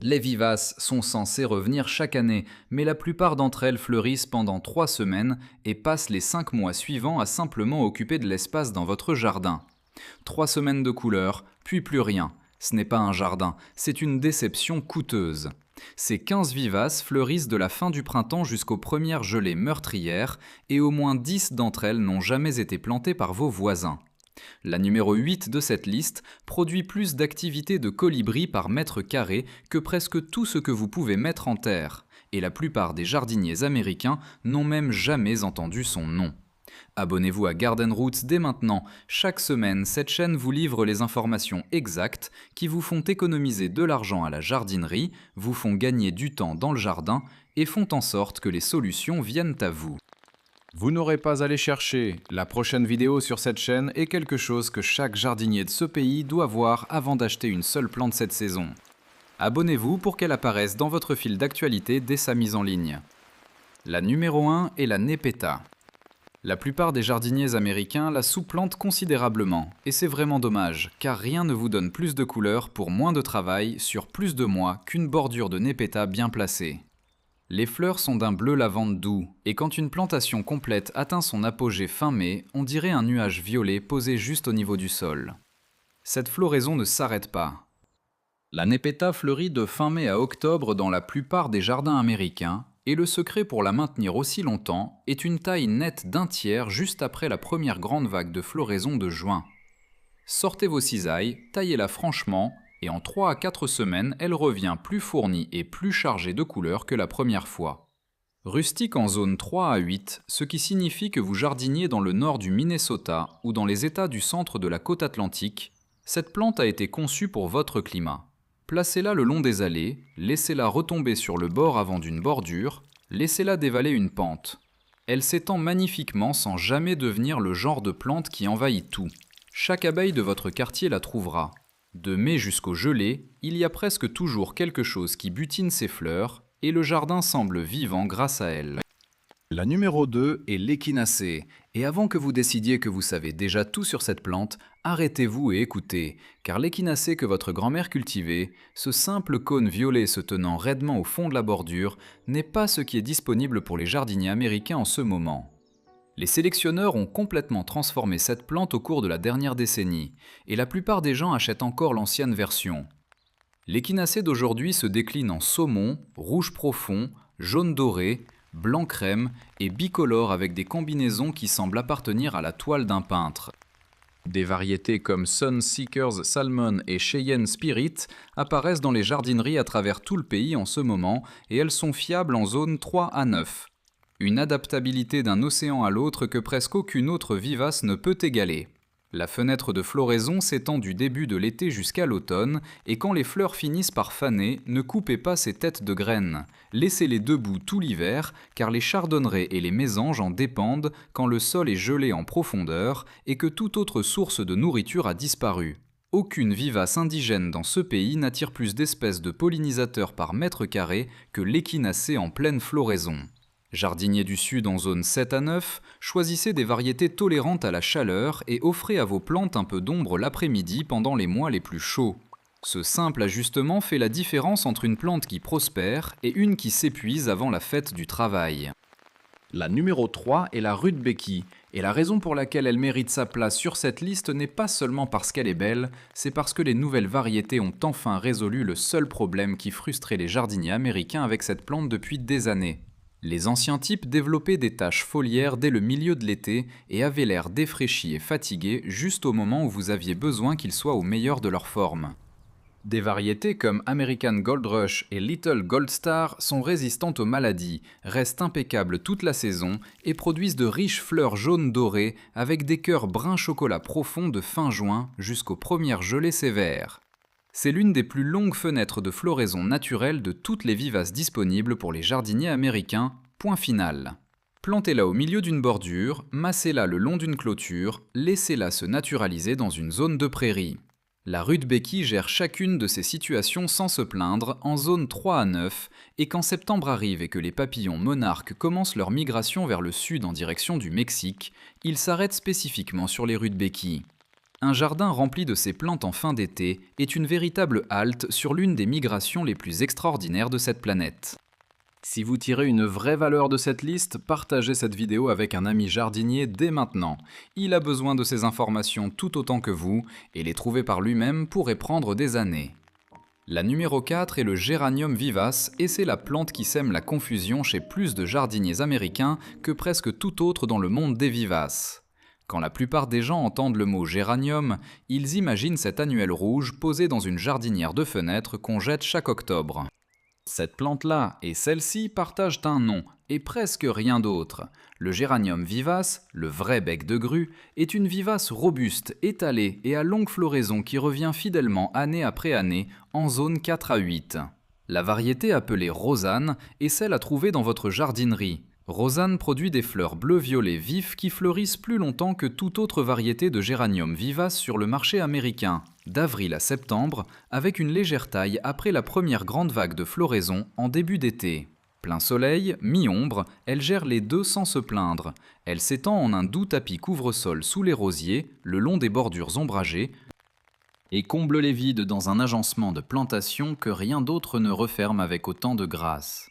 Les vivaces sont censées revenir chaque année, mais la plupart d'entre elles fleurissent pendant 3 semaines et passent les 5 mois suivants à simplement occuper de l'espace dans votre jardin. 3 semaines de couleur, puis plus rien. Ce n'est pas un jardin, c'est une déception coûteuse. Ces 15 vivaces fleurissent de la fin du printemps jusqu'aux premières gelées meurtrières et au moins 10 d'entre elles n'ont jamais été plantées par vos voisins. La numéro 8 de cette liste produit plus d'activité de colibri par mètre carré que presque tout ce que vous pouvez mettre en terre, et la plupart des jardiniers américains n'ont même jamais entendu son nom. Abonnez-vous à Garden Roots dès maintenant. Chaque semaine, cette chaîne vous livre les informations exactes qui vous font économiser de l'argent à la jardinerie, vous font gagner du temps dans le jardin et font en sorte que les solutions viennent à vous. Vous n'aurez pas à les chercher. La prochaine vidéo sur cette chaîne est quelque chose que chaque jardinier de ce pays doit voir avant d'acheter une seule plante cette saison. Abonnez-vous pour qu'elle apparaisse dans votre fil d'actualité dès sa mise en ligne. La numéro 1 est la Nepeta. La plupart des jardiniers américains la sous-plantent considérablement, et c'est vraiment dommage, car rien ne vous donne plus de couleurs pour moins de travail sur plus de mois qu'une bordure de Nepeta bien placée. Les fleurs sont d'un bleu lavande doux, et quand une plantation complète atteint son apogée fin mai, on dirait un nuage violet posé juste au niveau du sol. Cette floraison ne s'arrête pas. La Nepeta fleurit de fin mai à octobre dans la plupart des jardins américains, et le secret pour la maintenir aussi longtemps est une taille nette d'un tiers juste après la première grande vague de floraison de juin. Sortez vos cisailles, taillez-la franchement, et en 3 à 4 semaines, elle revient plus fournie et plus chargée de couleurs que la première fois. Rustique en zone 3 à 8, ce qui signifie que vous jardiniez dans le nord du Minnesota ou dans les États du centre de la côte atlantique, cette plante a été conçue pour votre climat. Placez-la le long des allées, laissez-la retomber sur le bord avant d'une bordure, laissez-la dévaler une pente. Elle s'étend magnifiquement sans jamais devenir le genre de plante qui envahit tout. Chaque abeille de votre quartier la trouvera. De mai jusqu'au gelé, il y a presque toujours quelque chose qui butine ses fleurs, et le jardin semble vivant grâce à elle. La numéro 2 est l'échinacée, et avant que vous décidiez que vous savez déjà tout sur cette plante, arrêtez-vous et écoutez, car l'échinacée que votre grand-mère cultivait, ce simple cône violet se tenant raidement au fond de la bordure, n'est pas ce qui est disponible pour les jardiniers américains en ce moment. Les sélectionneurs ont complètement transformé cette plante au cours de la dernière décennie, et la plupart des gens achètent encore l'ancienne version. L'échinacée d'aujourd'hui se décline en saumon, rouge profond, jaune doré, blanc crème et bicolore avec des combinaisons qui semblent appartenir à la toile d'un peintre. Des variétés comme Sunseekers Salmon et Cheyenne Spirit apparaissent dans les jardineries à travers tout le pays en ce moment et elles sont fiables en zone 3 à 9. Une adaptabilité d'un océan à l'autre que presque aucune autre vivace ne peut égaler. La fenêtre de floraison s'étend du début de l'été jusqu'à l'automne, et quand les fleurs finissent par faner, ne coupez pas ces têtes de graines. Laissez-les debout tout l'hiver, car les chardonnerets et les mésanges en dépendent quand le sol est gelé en profondeur et que toute autre source de nourriture a disparu. Aucune vivace indigène dans ce pays n'attire plus d'espèces de pollinisateurs par mètre carré que l'échinacée en pleine floraison. Jardinier du Sud en zone 7 à 9, choisissez des variétés tolérantes à la chaleur et offrez à vos plantes un peu d'ombre l'après-midi pendant les mois les plus chauds. Ce simple ajustement fait la différence entre une plante qui prospère et une qui s'épuise avant la fête du travail. La numéro 3 est la Rudbeckie, et la raison pour laquelle elle mérite sa place sur cette liste n'est pas seulement parce qu'elle est belle, c'est parce que les nouvelles variétés ont enfin résolu le seul problème qui frustrait les jardiniers américains avec cette plante depuis des années. Les anciens types développaient des taches foliaires dès le milieu de l'été et avaient l'air défraîchis et fatigués juste au moment où vous aviez besoin qu'ils soient au meilleur de leur forme. Des variétés comme American Gold Rush et Little Gold Star sont résistantes aux maladies, restent impeccables toute la saison et produisent de riches fleurs jaunes dorées avec des cœurs brun chocolat profond de fin juin jusqu'aux premières gelées sévères. C'est l'une des plus longues fenêtres de floraison naturelle de toutes les vivaces disponibles pour les jardiniers américains, point final. Plantez-la au milieu d'une bordure, massez-la le long d'une clôture, laissez-la se naturaliser dans une zone de prairie. La Rudbeckie gère chacune de ces situations sans se plaindre en zone 3 à 9 et quand septembre arrive et que les papillons monarques commencent leur migration vers le sud en direction du Mexique, ils s'arrêtent spécifiquement sur les Rudbeckies. Un jardin rempli de ces plantes en fin d'été est une véritable halte sur l'une des migrations les plus extraordinaires de cette planète. Si vous tirez une vraie valeur de cette liste, partagez cette vidéo avec un ami jardinier dès maintenant. Il a besoin de ces informations tout autant que vous, et les trouver par lui-même pourrait prendre des années. La numéro 4 est le géranium vivace, et c'est la plante qui sème la confusion chez plus de jardiniers américains que presque tout autre dans le monde des vivaces. Quand la plupart des gens entendent le mot géranium, ils imaginent cet annuel rouge posé dans une jardinière de fenêtre qu'on jette chaque octobre. Cette plante-là et celle-ci partagent un nom, et presque rien d'autre. Le géranium vivace, le vrai bec de grue, est une vivace robuste, étalée et à longue floraison qui revient fidèlement année après année en zone 4 à 8. La variété appelée Rosanne est celle à trouver dans votre jardinerie. Rosanne produit des fleurs bleu-violet vifs qui fleurissent plus longtemps que toute autre variété de géranium vivace sur le marché américain, d'avril à septembre, avec une légère taille après la première grande vague de floraison en début d'été. Plein soleil, mi-ombre, elle gère les deux sans se plaindre. Elle s'étend en un doux tapis couvre-sol sous les rosiers, le long des bordures ombragées, et comble les vides dans un agencement de plantation que rien d'autre ne referme avec autant de grâce.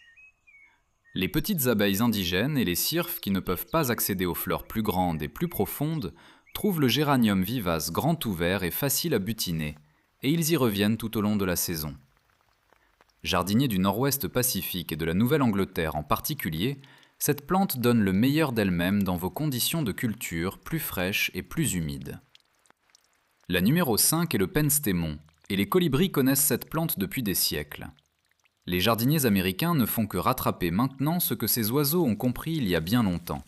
Les petites abeilles indigènes et les cirfes qui ne peuvent pas accéder aux fleurs plus grandes et plus profondes trouvent le géranium vivace grand ouvert et facile à butiner, et ils y reviennent tout au long de la saison. Jardinier du nord-ouest Pacifique et de la Nouvelle-Angleterre en particulier, cette plante donne le meilleur d'elle-même dans vos conditions de culture plus fraîches et plus humides. La numéro 5 est le penstémon, et les colibris connaissent cette plante depuis des siècles. Les jardiniers américains ne font que rattraper maintenant ce que ces oiseaux ont compris il y a bien longtemps.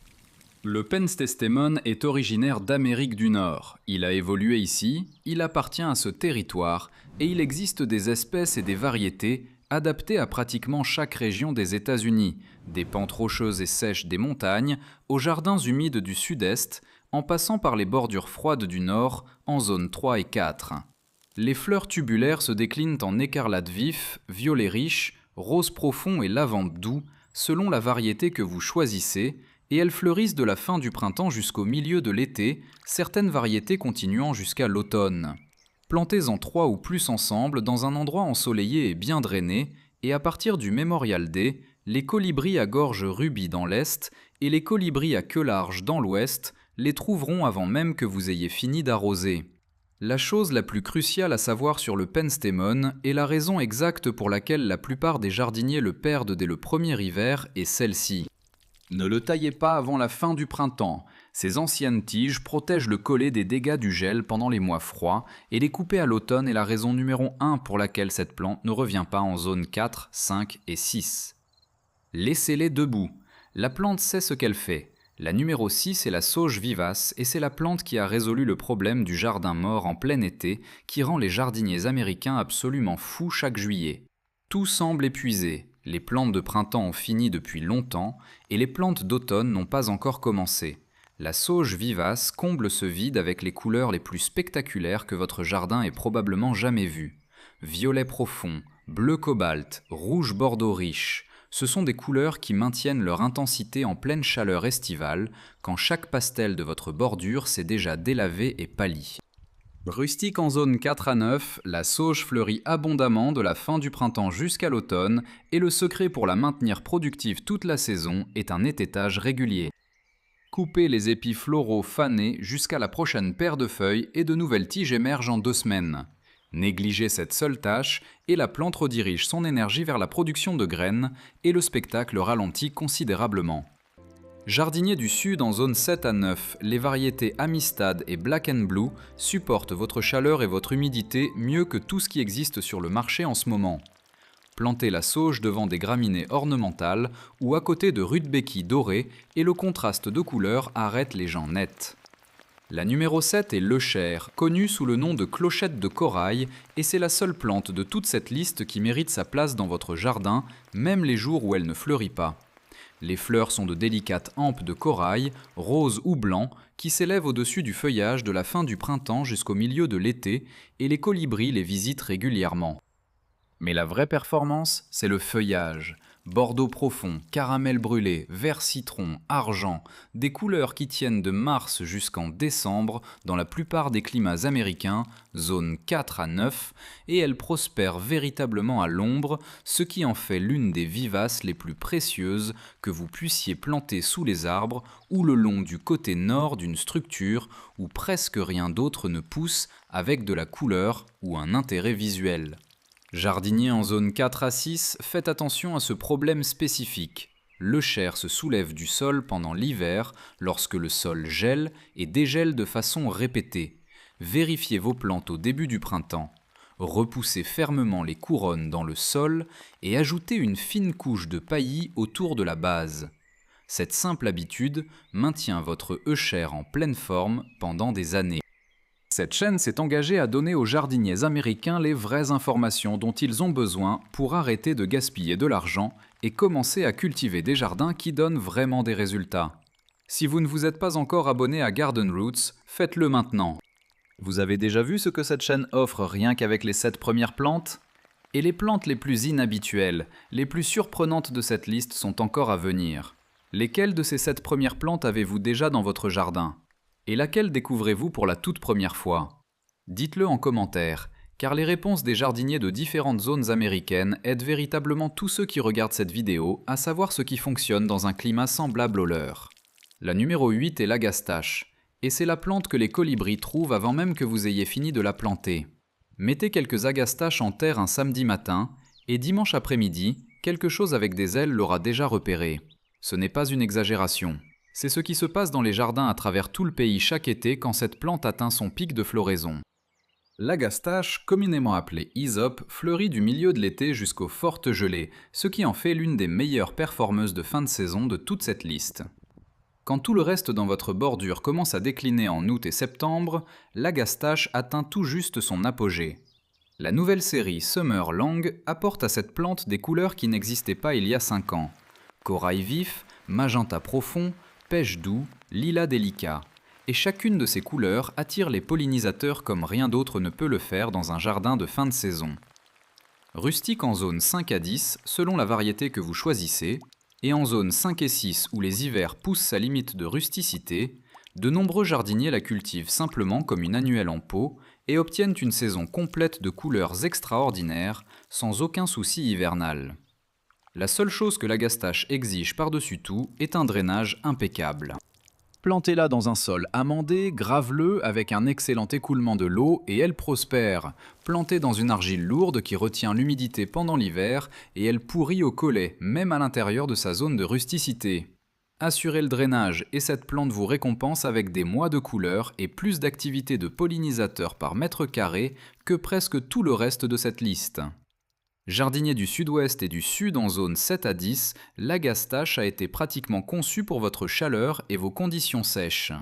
Le penstémon est originaire d'Amérique du Nord. Il a évolué ici, il appartient à ce territoire, et il existe des espèces et des variétés adaptées à pratiquement chaque région des États-Unis, des pentes rocheuses et sèches des montagnes, aux jardins humides du sud-est, en passant par les bordures froides du nord, en zone 3 et 4. Les fleurs tubulaires se déclinent en écarlate vif, violet riche, rose profond et lavande doux, selon la variété que vous choisissez, et elles fleurissent de la fin du printemps jusqu'au milieu de l'été, certaines variétés continuant jusqu'à l'automne. Plantez-en 3 ou plus ensemble dans un endroit ensoleillé et bien drainé, et à partir du Memorial Day, les colibris à gorge rubis dans l'est et les colibris à queue large dans l'ouest les trouveront avant même que vous ayez fini d'arroser. La chose la plus cruciale à savoir sur le penstémon et la raison exacte pour laquelle la plupart des jardiniers le perdent dès le premier hiver est celle-ci. Ne le taillez pas avant la fin du printemps. Ces anciennes tiges protègent le collet des dégâts du gel pendant les mois froids et les couper à l'automne est la raison numéro 1 pour laquelle cette plante ne revient pas en zone 4, 5 et 6. Laissez-les debout. La plante sait ce qu'elle fait. La numéro 6 est la sauge vivace et c'est la plante qui a résolu le problème du jardin mort en plein été qui rend les jardiniers américains absolument fous chaque juillet. Tout semble épuisé, les plantes de printemps ont fini depuis longtemps et les plantes d'automne n'ont pas encore commencé. La sauge vivace comble ce vide avec les couleurs les plus spectaculaires que votre jardin ait probablement jamais vues. Violet profond, bleu cobalt, rouge bordeaux riche. Ce sont des couleurs qui maintiennent leur intensité en pleine chaleur estivale, quand chaque pastel de votre bordure s'est déjà délavé et pâli. Rustique en zone 4 à 9, la sauge fleurit abondamment de la fin du printemps jusqu'à l'automne, et le secret pour la maintenir productive toute la saison est un étêtage régulier. Coupez les épis floraux fanés jusqu'à la prochaine paire de feuilles et de nouvelles tiges émergent en 2 semaines. Négligez cette seule tâche et la plante redirige son énergie vers la production de graines et le spectacle ralentit considérablement. Jardinier du Sud en zone 7 à 9, les variétés Amistad et Black and Blue supportent votre chaleur et votre humidité mieux que tout ce qui existe sur le marché en ce moment. Plantez la sauge devant des graminées ornementales ou à côté de rudbeckies dorées et le contraste de couleurs arrête les gens nets. La numéro 7 est l'Euchère, connue sous le nom de clochette de corail, et c'est la seule plante de toute cette liste qui mérite sa place dans votre jardin, même les jours où elle ne fleurit pas. Les fleurs sont de délicates hampes de corail, roses ou blancs, qui s'élèvent au-dessus du feuillage de la fin du printemps jusqu'au milieu de l'été, et les colibris les visitent régulièrement. Mais la vraie performance, c'est le feuillage. Bordeaux profond, caramel brûlé, vert citron, argent, des couleurs qui tiennent de mars jusqu'en décembre dans la plupart des climats américains, zone 4 à 9, et elle prospère véritablement à l'ombre, ce qui en fait l'une des vivaces les plus précieuses que vous puissiez planter sous les arbres ou le long du côté nord d'une structure où presque rien d'autre ne pousse avec de la couleur ou un intérêt visuel. Jardinier en zone 4 à 6, faites attention à ce problème spécifique. Le chair se soulève du sol pendant l'hiver lorsque le sol gèle et dégèle de façon répétée. Vérifiez vos plantes au début du printemps. Repoussez fermement les couronnes dans le sol et ajoutez une fine couche de paillis autour de la base. Cette simple habitude maintient votre euchère en pleine forme pendant des années. Cette chaîne s'est engagée à donner aux jardiniers américains les vraies informations dont ils ont besoin pour arrêter de gaspiller de l'argent et commencer à cultiver des jardins qui donnent vraiment des résultats. Si vous ne vous êtes pas encore abonné à Garden Roots, faites-le maintenant. Vous avez déjà vu ce que cette chaîne offre rien qu'avec les 7 premières plantes ? Et les plantes les plus inhabituelles, les plus surprenantes de cette liste sont encore à venir. Lesquelles de ces 7 premières plantes avez-vous déjà dans votre jardin ? Et laquelle découvrez-vous pour la toute première fois ? Dites-le en commentaire, car les réponses des jardiniers de différentes zones américaines aident véritablement tous ceux qui regardent cette vidéo à savoir ce qui fonctionne dans un climat semblable au leur. La numéro 8 est l'agastache, et c'est la plante que les colibris trouvent avant même que vous ayez fini de la planter. Mettez quelques agastaches en terre un samedi matin, et dimanche après-midi, quelque chose avec des ailes l'aura déjà repéré. Ce n'est pas une exagération. C'est ce qui se passe dans les jardins à travers tout le pays chaque été quand cette plante atteint son pic de floraison. L'agastache, communément appelée hysope, fleurit du milieu de l'été jusqu'aux fortes gelées, ce qui en fait l'une des meilleures performeuses de fin de saison de toute cette liste. Quand tout le reste dans votre bordure commence à décliner en août et septembre, l'agastache atteint tout juste son apogée. La nouvelle série Summer Long apporte à cette plante des couleurs qui n'existaient pas il y a 5 ans. Corail vif, magenta profond, pêche doux, lilas délicat. Et chacune de ces couleurs attire les pollinisateurs comme rien d'autre ne peut le faire dans un jardin de fin de saison. Rustique en zone 5 à 10, selon la variété que vous choisissez, et en zone 5 et 6 où les hivers poussent sa limite de rusticité, de nombreux jardiniers la cultivent simplement comme une annuelle en pot et obtiennent une saison complète de couleurs extraordinaires, sans aucun souci hivernal. La seule chose que l'agastache exige par-dessus tout est un drainage impeccable. Plantez-la dans un sol amandé, graveleux, avec un excellent écoulement de l'eau et elle prospère. Plantée dans une argile lourde qui retient l'humidité pendant l'hiver et elle pourrit au collet, même à l'intérieur de sa zone de rusticité. Assurez le drainage et cette plante vous récompense avec des mois de couleur et plus d'activité de pollinisateurs par mètre carré que presque tout le reste de cette liste. Jardinier du sud-ouest et du sud en zone 7 à 10, l'agastache a été pratiquement conçue pour votre chaleur et vos conditions sèches.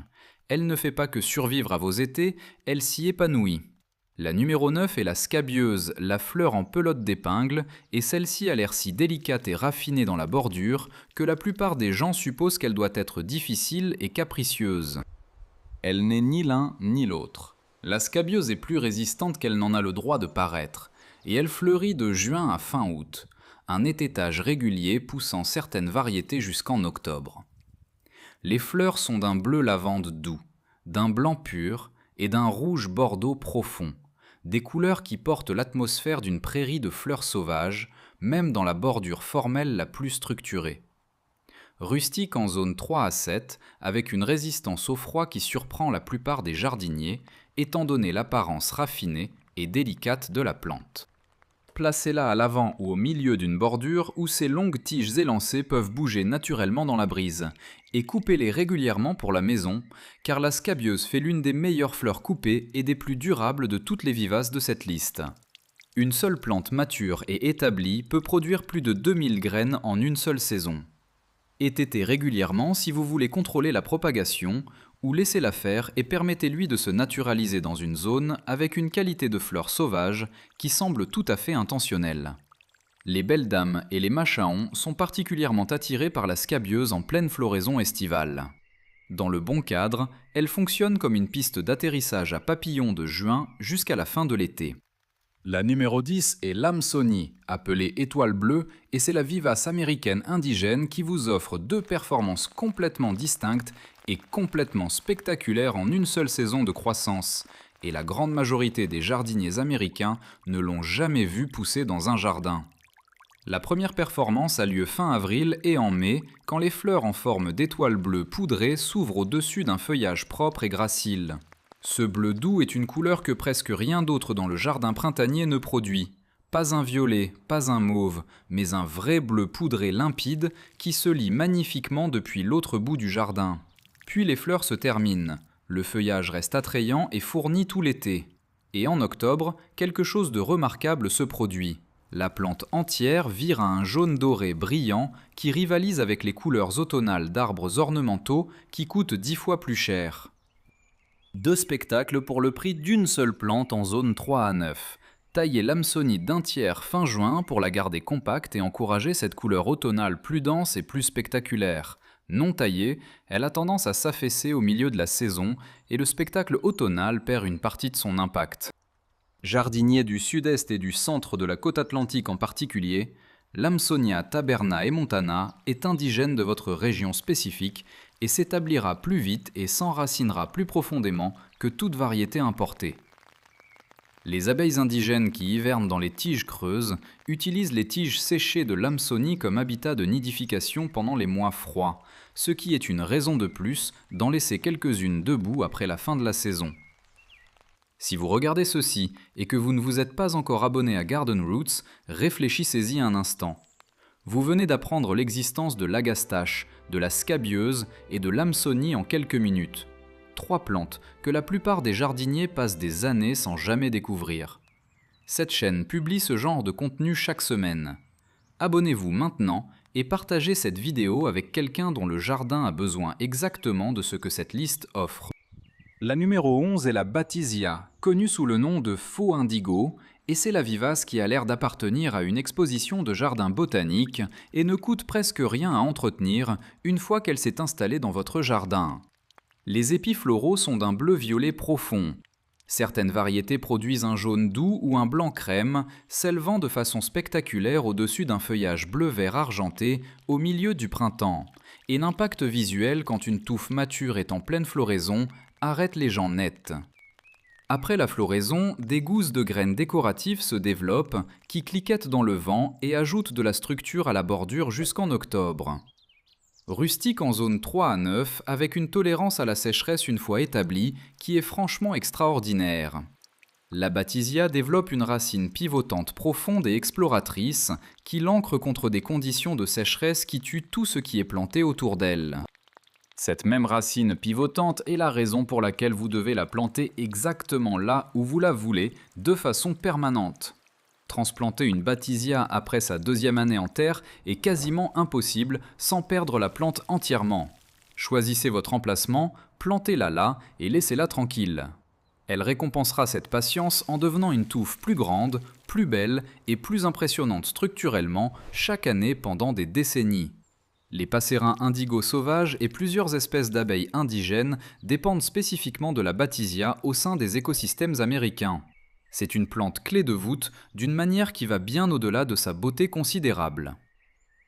Elle ne fait pas que survivre à vos étés, elle s'y épanouit. La numéro 9 est la scabieuse, la fleur en pelote d'épingle, et celle-ci a l'air si délicate et raffinée dans la bordure que la plupart des gens supposent qu'elle doit être difficile et capricieuse. Elle n'est ni l'un ni l'autre. La scabieuse est plus résistante qu'elle n'en a le droit de paraître. Et elle fleurit de juin à fin août, un étaitage régulier poussant certaines variétés jusqu'en octobre. Les fleurs sont d'un bleu lavande doux, d'un blanc pur et d'un rouge bordeaux profond, des couleurs qui portent l'atmosphère d'une prairie de fleurs sauvages, même dans la bordure formelle la plus structurée. Rustique en zone 3 à 7, avec une résistance au froid qui surprend la plupart des jardiniers, étant donné l'apparence raffinée et délicate de la plante. Placez-la à l'avant ou au milieu d'une bordure où ses longues tiges élancées peuvent bouger naturellement dans la brise, et coupez-les régulièrement pour la maison, car la scabieuse fait l'une des meilleures fleurs coupées et des plus durables de toutes les vivaces de cette liste. Une seule plante mature et établie peut produire plus de 2000 graines en une seule saison. Étêtez régulièrement si vous voulez contrôler la propagation, ou laissez-la faire et permettez-lui de se naturaliser dans une zone avec une qualité de fleurs sauvages qui semble tout à fait intentionnelle. Les belles dames et les machaons sont particulièrement attirés par la scabieuse en pleine floraison estivale. Dans le bon cadre, elle fonctionne comme une piste d'atterrissage à papillons de juin jusqu'à la fin de l'été. La numéro 10 est l'Amsonie, appelée étoile bleue, et c'est la vivace américaine indigène qui vous offre deux performances complètement distinctes et complètement spectaculaires en une seule saison de croissance. Et la grande majorité des jardiniers américains ne l'ont jamais vue pousser dans un jardin. La première performance a lieu fin avril et en mai, quand les fleurs en forme d'étoiles bleues poudrées s'ouvrent au-dessus d'un feuillage propre et gracile. Ce bleu doux est une couleur que presque rien d'autre dans le jardin printanier ne produit. Pas un violet, pas un mauve, mais un vrai bleu poudré limpide qui se lit magnifiquement depuis l'autre bout du jardin. Puis les fleurs se terminent. Le feuillage reste attrayant et fourni tout l'été. Et en octobre, quelque chose de remarquable se produit. La plante entière vire à un jaune doré brillant qui rivalise avec les couleurs automnales d'arbres ornementaux qui coûtent 10 fois plus cher. 2 spectacles pour le prix d'une seule plante en zone 3 à 9. Taillez l'Amsonie d'un tiers fin juin pour la garder compacte et encourager cette couleur automnale plus dense et plus spectaculaire. Non taillée, elle a tendance à s'affaisser au milieu de la saison et le spectacle automnal perd une partie de son impact. Jardinier du sud-est et du centre de la côte atlantique en particulier, l'Amsonia taberna et montana est indigène de votre région spécifique et s'établira plus vite et s'enracinera plus profondément que toute variété importée. Les abeilles indigènes qui hivernent dans les tiges creuses utilisent les tiges séchées de l'Amsonie comme habitat de nidification pendant les mois froids, ce qui est une raison de plus d'en laisser quelques-unes debout après la fin de la saison. Si vous regardez ceci et que vous ne vous êtes pas encore abonné à Garden Roots, réfléchissez-y un instant. Vous venez d'apprendre l'existence de l'agastache, de la scabieuse et de l'Amsonie en quelques minutes. 3 plantes que la plupart des jardiniers passent des années sans jamais découvrir. Cette chaîne publie ce genre de contenu chaque semaine. Abonnez-vous maintenant et partagez cette vidéo avec quelqu'un dont le jardin a besoin exactement de ce que cette liste offre. La numéro 11 est la Bathisia, connue sous le nom de faux indigo, et c'est la vivace qui a l'air d'appartenir à une exposition de jardin botanique et ne coûte presque rien à entretenir une fois qu'elle s'est installée dans votre jardin. Les épis floraux sont d'un bleu-violet profond. Certaines variétés produisent un jaune doux ou un blanc crème, s'élevant de façon spectaculaire au-dessus d'un feuillage bleu-vert argenté au milieu du printemps, et l'impact visuel quand une touffe mature est en pleine floraison arrête les gens nets. Après la floraison, des gousses de graines décoratives se développent, qui cliquettent dans le vent et ajoutent de la structure à la bordure jusqu'en octobre. Rustique en zone 3 à 9, avec une tolérance à la sécheresse une fois établie, qui est franchement extraordinaire. La Bathisia développe une racine pivotante profonde et exploratrice, qui l'ancre contre des conditions de sécheresse qui tuent tout ce qui est planté autour d'elle. Cette même racine pivotante est la raison pour laquelle vous devez la planter exactement là où vous la voulez, de façon permanente. Transplanter une Bathisia après sa 2e année en terre est quasiment impossible sans perdre la plante entièrement. Choisissez votre emplacement, plantez-la là et laissez-la tranquille. Elle récompensera cette patience en devenant une touffe plus grande, plus belle et plus impressionnante structurellement chaque année pendant des décennies. Les passérins indigo sauvages et plusieurs espèces d'abeilles indigènes dépendent spécifiquement de la Bathisia au sein des écosystèmes américains. C'est une plante clé de voûte d'une manière qui va bien au-delà de sa beauté considérable.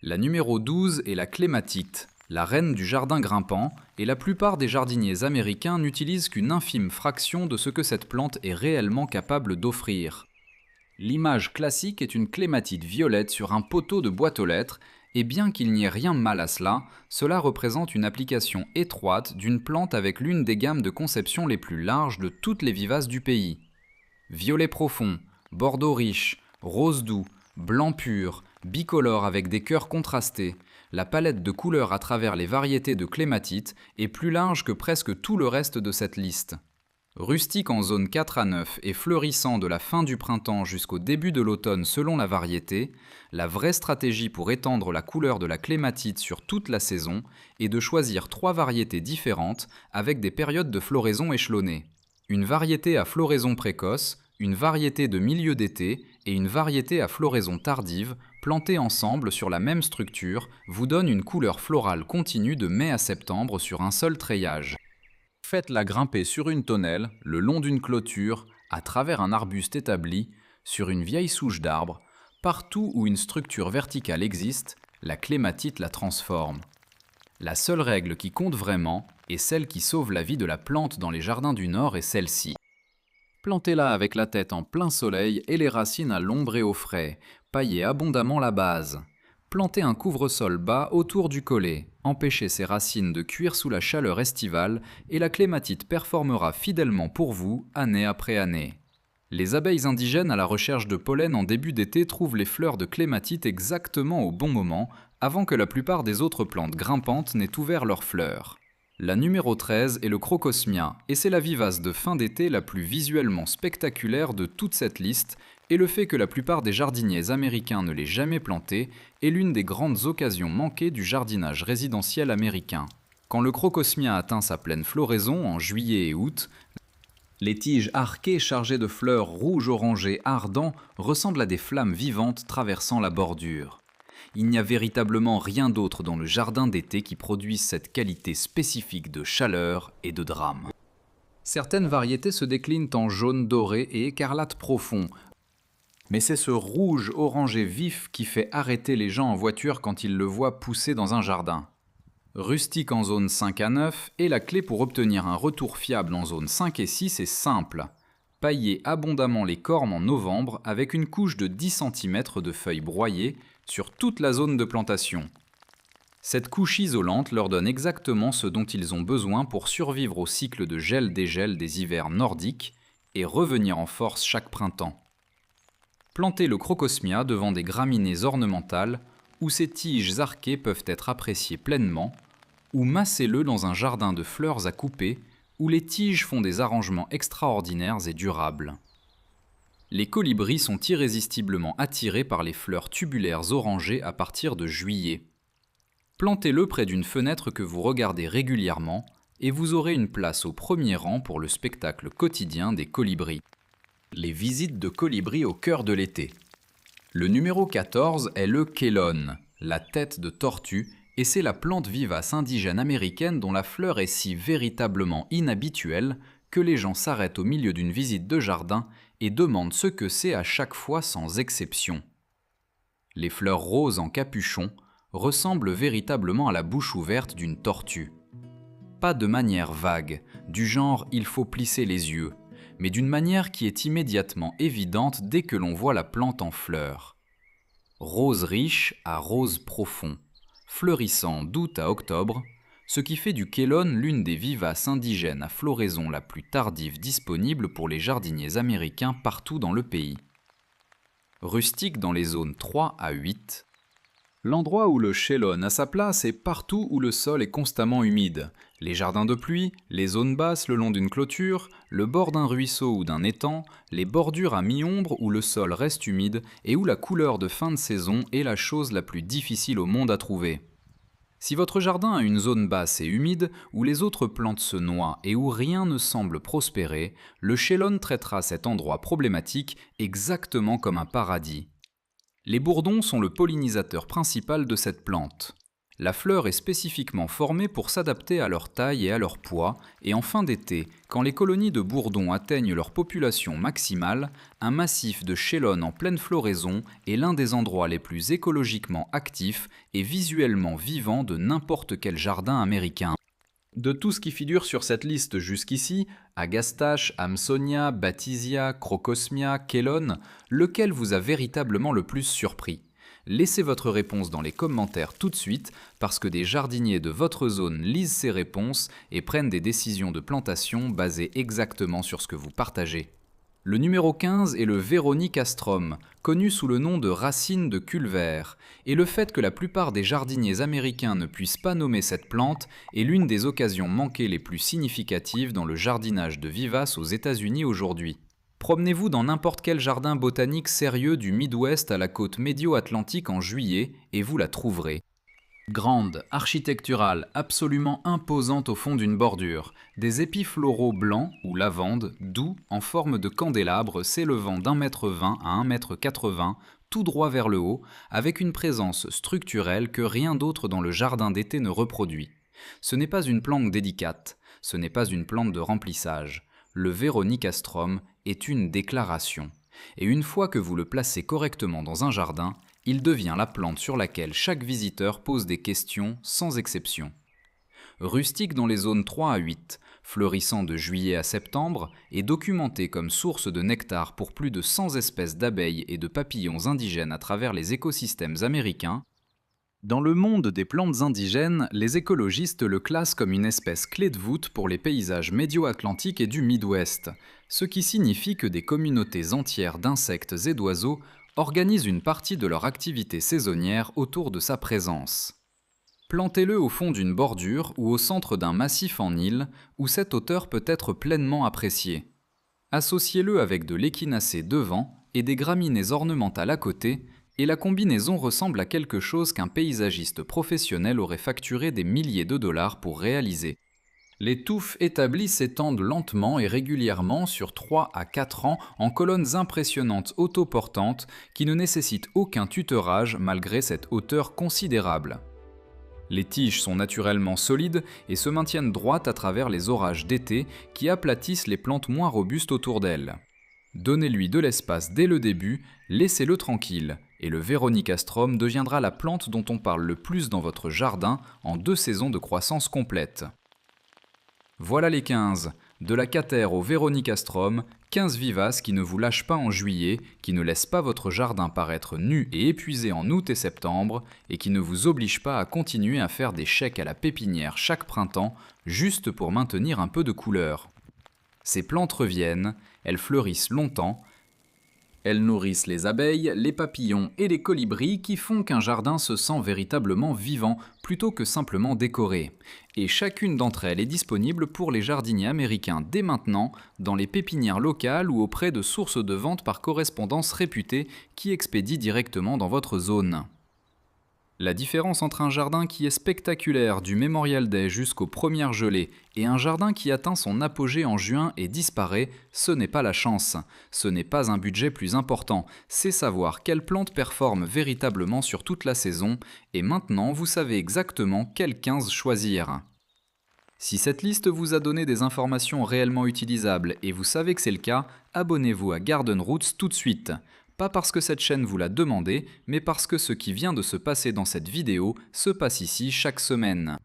La numéro 12 est la clématite, la reine du jardin grimpant, et la plupart des jardiniers américains n'utilisent qu'une infime fraction de ce que cette plante est réellement capable d'offrir. L'image classique est une clématite violette sur un poteau de boîte aux lettres, et bien qu'il n'y ait rien de mal à cela, cela représente une application étroite d'une plante avec l'une des gammes de conception les plus larges de toutes les vivaces du pays. Violet profond, bordeaux riche, rose doux, blanc pur, bicolore avec des cœurs contrastés, la palette de couleurs à travers les variétés de clématite est plus large que presque tout le reste de cette liste. Rustique en zone 4 à 9 et fleurissant de la fin du printemps jusqu'au début de l'automne selon la variété, la vraie stratégie pour étendre la couleur de la clématite sur toute la saison est de choisir 3 variétés différentes avec des périodes de floraison échelonnées. Une variété à floraison précoce, une variété de milieu d'été et une variété à floraison tardive, plantées ensemble sur la même structure, vous donnent une couleur florale continue de mai à septembre sur un seul treillage. Faites-la grimper sur une tonnelle, le long d'une clôture, à travers un arbuste établi, sur une vieille souche d'arbre, partout où une structure verticale existe, la clématite la transforme. La seule règle qui compte vraiment, et celle qui sauve la vie de la plante dans les jardins du Nord, est celle-ci. Plantez-la avec la tête en plein soleil et les racines à l'ombre et au frais. Paillez abondamment la base. Plantez un couvre-sol bas autour du collet. Empêchez ses racines de cuire sous la chaleur estivale et la clématite performera fidèlement pour vous, année après année. Les abeilles indigènes à la recherche de pollen en début d'été trouvent les fleurs de clématite exactement au bon moment, avant que la plupart des autres plantes grimpantes n'aient ouvert leurs fleurs. La numéro 13 est le crocosmia, et c'est la vivace de fin d'été la plus visuellement spectaculaire de toute cette liste, et le fait que la plupart des jardiniers américains ne l'aient jamais plantée est l'une des grandes occasions manquées du jardinage résidentiel américain. Quand le crocosmia atteint sa pleine floraison en juillet et août, les tiges arquées chargées de fleurs rouge-orangé ardent ressemblent à des flammes vivantes traversant la bordure. Il n'y a véritablement rien d'autre dans le jardin d'été qui produise cette qualité spécifique de chaleur et de drame. Certaines variétés se déclinent en jaune doré et écarlate profond, mais c'est ce rouge orangé vif qui fait arrêter les gens en voiture quand ils le voient pousser dans un jardin. Rustique en zone 5 à 9, et la clé pour obtenir un retour fiable en zone 5 et 6 est simple. Paillez abondamment les cornes en novembre avec une couche de 10 cm de feuilles broyées sur toute la zone de plantation. Cette couche isolante leur donne exactement ce dont ils ont besoin pour survivre au cycle de gel-dégel des hivers nordiques et revenir en force chaque printemps. Plantez le crocosmia devant des graminées ornementales où ses tiges arquées peuvent être appréciées pleinement, ou massez-le dans un jardin de fleurs à couper où les tiges font des arrangements extraordinaires et durables. Les colibris sont irrésistiblement attirés par les fleurs tubulaires orangées à partir de juillet. Plantez-le près d'une fenêtre que vous regardez régulièrement et vous aurez une place au premier rang pour le spectacle quotidien des colibris. Les visites de colibris au cœur de l'été. Le numéro 14 est le kélone, la tête de tortue, et c'est la plante vivace indigène américaine dont la fleur est si véritablement inhabituelle que les gens s'arrêtent au milieu d'une visite de jardin et demandent ce que c'est à chaque fois sans exception. Les fleurs roses en capuchon ressemblent véritablement à la bouche ouverte d'une tortue. Pas de manière vague, du genre il faut plisser les yeux, mais d'une manière qui est immédiatement évidente dès que l'on voit la plante en fleurs. Rose riche à rose profond, fleurissant d'août à octobre, ce qui fait du kélone l'une des vivaces indigènes à floraison la plus tardive disponible pour les jardiniers américains partout dans le pays. Rustique dans les zones 3 à 8, l'endroit où le kélone a sa place est partout où le sol est constamment humide. Les jardins de pluie, les zones basses le long d'une clôture, le bord d'un ruisseau ou d'un étang, les bordures à mi-ombre où le sol reste humide et où la couleur de fin de saison est la chose la plus difficile au monde à trouver. Si votre jardin a une zone basse et humide, où les autres plantes se noient et où rien ne semble prospérer, le kélone traitera cet endroit problématique exactement comme un paradis. Les bourdons sont le pollinisateur principal de cette plante. La fleur est spécifiquement formée pour s'adapter à leur taille et à leur poids, et en fin d'été, quand les colonies de bourdons atteignent leur population maximale, un massif de kélone en pleine floraison est l'un des endroits les plus écologiquement actifs et visuellement vivants de n'importe quel jardin américain. De tout ce qui figure sur cette liste jusqu'ici, Agastache, Amsonia, Bathisia, Crocosmia, kélone, lequel vous a véritablement le plus surpris ? Laissez votre réponse dans les commentaires tout de suite parce que des jardiniers de votre zone lisent ces réponses et prennent des décisions de plantation basées exactement sur ce que vous partagez. Le numéro 15 est le Veronicastrum, connu sous le nom de racine de culver, et le fait que la plupart des jardiniers américains ne puissent pas nommer cette plante est l'une des occasions manquées les plus significatives dans le jardinage de vivaces aux États-Unis aujourd'hui. Promenez-vous dans n'importe quel jardin botanique sérieux du Midwest à la côte médio-atlantique en juillet et vous la trouverez. Grande, architecturale, absolument imposante au fond d'une bordure, des épis floraux blancs ou lavande, doux, en forme de candélabre s'élevant d'1,20 m à 1,80 m, tout droit vers le haut, avec une présence structurelle que rien d'autre dans le jardin d'été ne reproduit. Ce n'est pas une plante délicate, ce n'est pas une plante de remplissage. Le Veronicastrum est une déclaration. Et une fois que vous le placez correctement dans un jardin, il devient la plante sur laquelle chaque visiteur pose des questions sans exception. Rustique dans les zones 3 à 8, fleurissant de juillet à septembre et documenté comme source de nectar pour plus de 100 espèces d'abeilles et de papillons indigènes à travers les écosystèmes américains, dans le monde des plantes indigènes, les écologistes le classent comme une espèce clé de voûte pour les paysages médio-atlantiques et du Midwest, ce qui signifie que des communautés entières d'insectes et d'oiseaux organisent une partie de leur activité saisonnière autour de sa présence. Plantez-le au fond d'une bordure ou au centre d'un massif en île où cette hauteur peut être pleinement appréciée. Associez-le avec de l'échinacée devant et des graminées ornementales à côté, et la combinaison ressemble à quelque chose qu'un paysagiste professionnel aurait facturé des milliers de dollars pour réaliser. Les touffes établies s'étendent lentement et régulièrement sur 3 à 4 ans en colonnes impressionnantes autoportantes qui ne nécessitent aucun tutorage malgré cette hauteur considérable. Les tiges sont naturellement solides et se maintiennent droites à travers les orages d'été qui aplatissent les plantes moins robustes autour d'elles. Donnez-lui de l'espace dès le début, laissez-le tranquille, et le Veronicastrum deviendra la plante dont on parle le plus dans votre jardin en 2 saisons de croissance complète. Voilà les 15. De la Catère au Veronicastrum, 15 vivaces qui ne vous lâchent pas en juillet, qui ne laissent pas votre jardin paraître nu et épuisé en août et septembre, et qui ne vous obligent pas à continuer à faire des chèques à la pépinière chaque printemps, juste pour maintenir un peu de couleur. Ces plantes reviennent, elles fleurissent longtemps, elles nourrissent les abeilles, les papillons et les colibris qui font qu'un jardin se sent véritablement vivant plutôt que simplement décoré. Et chacune d'entre elles est disponible pour les jardiniers américains dès maintenant, dans les pépinières locales ou auprès de sources de vente par correspondance réputées qui expédient directement dans votre zone. La différence entre un jardin qui est spectaculaire du Memorial Day jusqu'aux premières gelées et un jardin qui atteint son apogée en juin et disparaît, ce n'est pas la chance, ce n'est pas un budget plus important, c'est savoir quelle plante performe véritablement sur toute la saison et maintenant vous savez exactement quelle 15 choisir. Si cette liste vous a donné des informations réellement utilisables et vous savez que c'est le cas, abonnez-vous à Garden Roots tout de suite. Pas parce que cette chaîne vous l'a demandé, mais parce que ce qui vient de se passer dans cette vidéo se passe ici chaque semaine.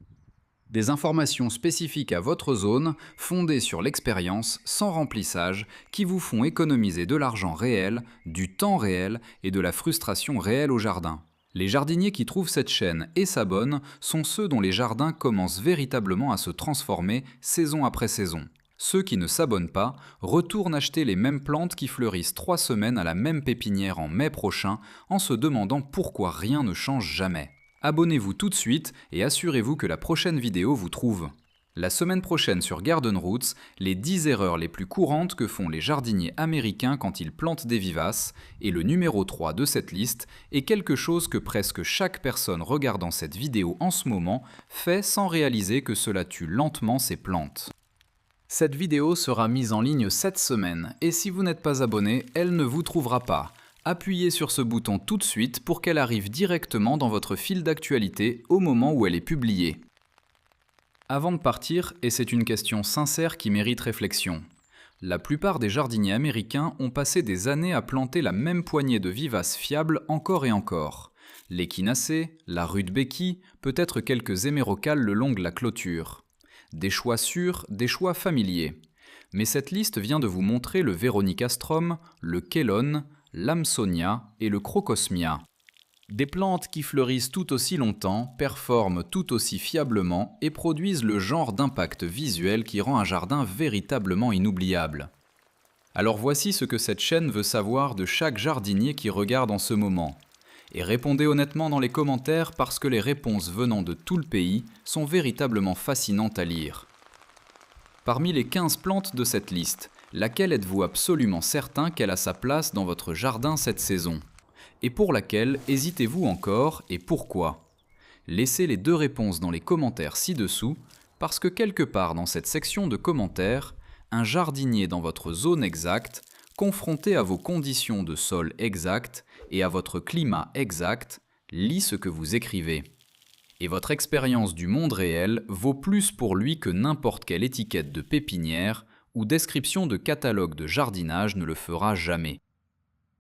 Des informations spécifiques à votre zone, fondées sur l'expérience, sans remplissage, qui vous font économiser de l'argent réel, du temps réel et de la frustration réelle au jardin. Les jardiniers qui trouvent cette chaîne et s'abonnent sont ceux dont les jardins commencent véritablement à se transformer saison après saison. Ceux qui ne s'abonnent pas retournent acheter les mêmes plantes qui fleurissent 3 semaines à la même pépinière en mai prochain en se demandant pourquoi rien ne change jamais. Abonnez-vous tout de suite et assurez-vous que la prochaine vidéo vous trouve. La semaine prochaine sur Garden Roots, les 10 erreurs les plus courantes que font les jardiniers américains quand ils plantent des vivaces, et le numéro 3 de cette liste est quelque chose que presque chaque personne regardant cette vidéo en ce moment fait sans réaliser que cela tue lentement ses plantes. Cette vidéo sera mise en ligne cette semaine et si vous n'êtes pas abonné, elle ne vous trouvera pas. Appuyez sur ce bouton tout de suite pour qu'elle arrive directement dans votre fil d'actualité au moment où elle est publiée. Avant de partir, et c'est une question sincère qui mérite réflexion, la plupart des jardiniers américains ont passé des années à planter la même poignée de vivaces fiables encore et encore. L'échinacée, la rudbeckie, peut-être quelques hémérocalles le long de la clôture. Des choix sûrs, des choix familiers. Mais cette liste vient de vous montrer le Veronicastrum, le Kellon, l'Amsonia et le Crocosmia. Des plantes qui fleurissent tout aussi longtemps, performent tout aussi fiablement et produisent le genre d'impact visuel qui rend un jardin véritablement inoubliable. Alors voici ce que cette chaîne veut savoir de chaque jardinier qui regarde en ce moment. Et répondez honnêtement dans les commentaires parce que les réponses venant de tout le pays sont véritablement fascinantes à lire. Parmi les 15 plantes de cette liste, laquelle êtes-vous absolument certain qu'elle a sa place dans votre jardin cette saison? Et pour laquelle hésitez-vous encore et pourquoi? Laissez les 2 réponses dans les commentaires ci-dessous parce que quelque part dans cette section de commentaires, un jardinier dans votre zone exacte, confronté à vos conditions de sol exactes et à votre climat exact, lit ce que vous écrivez. Et votre expérience du monde réel vaut plus pour lui que n'importe quelle étiquette de pépinière ou description de catalogue de jardinage ne le fera jamais.